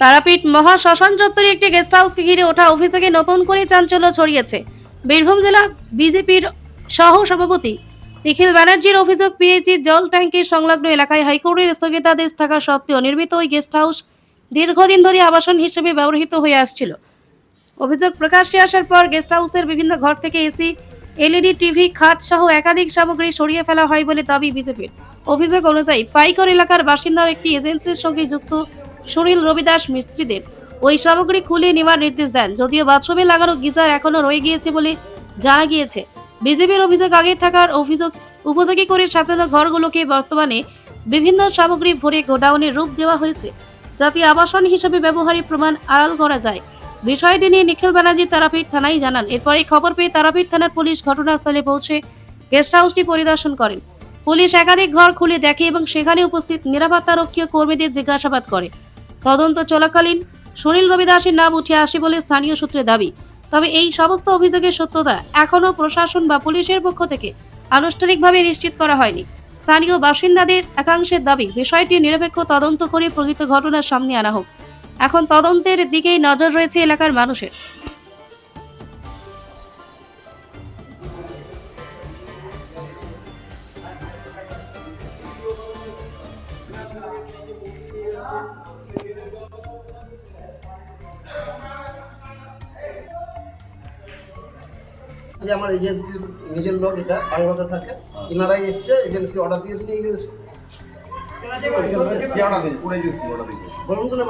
তারাপীঠ মহা শ্মশান চত্বরে একটি গেস্ট হাউসকে ঘিরে ওঠা অভিযোগে নতুন করে চাঞ্চল্য ছড়িয়েছে। বীরভূম জেলা বিজেপির সহ সভাপতি নিখিল ব্যানার্জির অভিযোগ, পিএইচই জল ট্যাঙ্কের সংলগ্ন এলাকায় হাইকোর্টের স্থগিতাদেশ থাকা সত্ত্বেও নির্মিত ওই গেস্ট হাউস দীর্ঘদিন ধরে আবাসন হিসেবে ব্যবহৃত হয়ে আসছিল। অভিযোগ প্রকাশ্যে আসার পর গেস্ট হাউসের বিভিন্ন ঘর থেকে এসি, এলইডি টিভি, খাট সহ একাধিক সামগ্রী সরিয়ে ফেলা হয় বলে দাবি বিজেপির। অভিযোগ অনুযায়ী পাইকর এলাকার বাসিন্দা একটি এজেন্সির সঙ্গে যুক্ত সুনীল রবিদাস মিস্ত্রিদের ওই সামগ্রী খুলে নেওয়ার নির্দেশ দেন, যদিও বাথরুমে লাগানো গিজার এখনো রয়ে গিয়েছে বলে জানা গিয়েছে। বিজেপির অভিযোগ, আগে থাকার অভিযোগ উপযোগী করে সাজানো ঘরগুলোকে বর্তমানে বিভিন্ন সামগ্রী ভরে গোডাউনের রূপ দেওয়া হয়েছে, যাতে আবাসন হিসেবে ব্যবহারের প্রমাণ আড়াল করা যায়। বিষয়টি নিয়ে নিখিল ব্যানার্জি তারাপীঠ থানায় জানান। এরপরে খবর পেয়ে তারাপীঠ থানার পুলিশ ঘটনাস্থলে পৌঁছে গেস্ট হাউসটি পরিদর্শন করেন। পুলিশ একাধিক ঘর খুলে দেখে এবং সেখানে উপস্থিত নিরাপত্তারক্ষী কর্মীদের জিজ্ঞাসাবাদ করে। তদন্ত চলাকালীন সুনীল রবিদাসের নাম উঠে আসে বলে স্থানীয় সূত্রে দাবি। তবে এই সমস্ত অভিযোগের সত্যতা এখনও প্রশাসন বা পুলিশের পক্ষ থেকে আনুষ্ঠানিকভাবে নিশ্চিত করা হয়নি। স্থানীয় বাসিন্দাদের একাংশের দাবি, বিষয়টি নিরপেক্ষ তদন্ত করে প্রকৃত ঘটনার সামনে আনা হোক। এখন তদন্তের দিকেই নজর রয়েছে এলাকার মানুষের। যে আমার এজেন্সির নিজের লোক, এটা বাংলাতে থাকে, ইনারাই এসছে, এজেন্সি অর্ডার দিয়েছে, নিয়ে গেছে। বলুন তো না,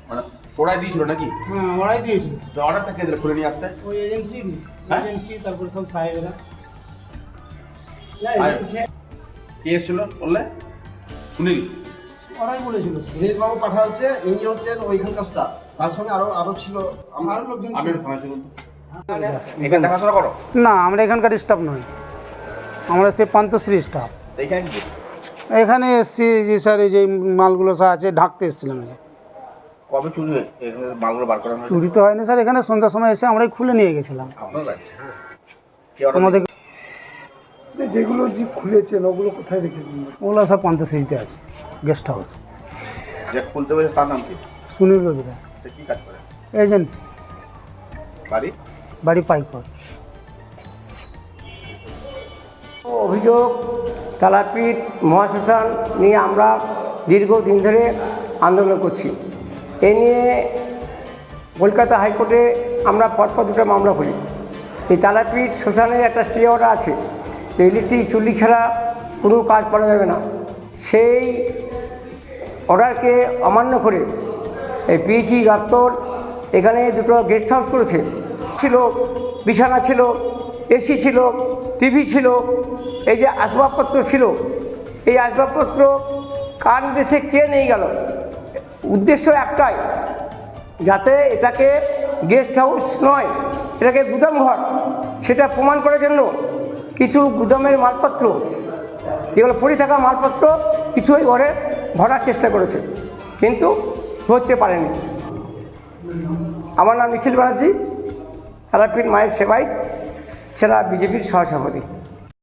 মানে ওরাই দিয়েছিল নাকি? হ্যাঁ, ওরাই দিয়েছিল। তো অর্ডারটা কে দিল খুলে নিয়ে আসতে? ওই এজেন্সি হ্যাঁ? এজেন্সি তারপরে সব সাহেবেরা। কে এসেছিল বললে? সুনীল। ওরাই বলেছিল। সুনীল বাবু পাঠাচ্ছে, ইনি হচ্ছেন ওইখানকার স্টাফ, তার সঙ্গে আরো ছিল আমার আরো লোকজন আমি ছিল। থানা ছিল। এখানে দেখাশোনা করো? না, আমরা এখানকার স্টাফ নই, আমরা সে পান্তশ্রী স্টাফ। এখানে কি এখানে এসছি যে স্যার এই যে মালগুলো সব আছে ঢাকতে এসেছিলাম। এই যে কবে চুরি হয়ে এখানে মালগুলো বার করা হয়েছে? চুরি তো হয়নি স্যার, এখানে সন্ধ্যার সময় এসে আমরাই খুলে নিয়ে গেছিলাম। আপনার কাছে কে order আমাদের যেগুলো যে খুলেছেন ওগুলো কোথায় রেখেছেন? ওগুলো সব পান্তশ্রীতে আছে, গেস্ট হাউস। যে খুলতে বলেছে তার নাম কি? সুনীল রবিদাস, সে কি কাজ করে? এজেন্সি, বাড়ি? বাড়ি পাইকর। অভিযোগ, তারাপীঠ মহাশ্মশান নিয়ে আমরা দীর্ঘদিন ধরে আন্দোলন করছি। এ নিয়ে কলকাতা হাইকোর্টে আমরা পরপর দুটো মামলা করি। এই তারাপীঠ শ্মশানে একটা স্টে অর্ডার আছে, ইলেকট্রিক চুল্লি ছাড়া কোনো কাজ করা যাবে না। সেই অর্ডারকে অমান্য করে এই পিএইচই দপ্তর এখানে দুটো গেস্ট হাউস করেছে। ছিল বিছানা, ছিল এসি, ছিল টিভি, ছিল এই যে আসবাবপত্র ছিল, এই আসবাবপত্র কার নির্দেশে কে নিয়ে গেল? উদ্দেশ্য একটাই, যাতে এটাকে গেস্ট হাউস নয়, এটাকে গুদাম ঘর, সেটা প্রমাণ করার জন্য কিছু গুদামের মালপত্র, যেগুলো পড়ে থাকা মালপত্র, কিছু ওই ঘরে ভরার চেষ্টা করেছে, কিন্তু ধরতে পারেনি। আমার নাম নিখিল ব্যানার্জি, তারাপীঠ মায়ের সেবায় ছেড়া বিজেপির সহসভাপতি।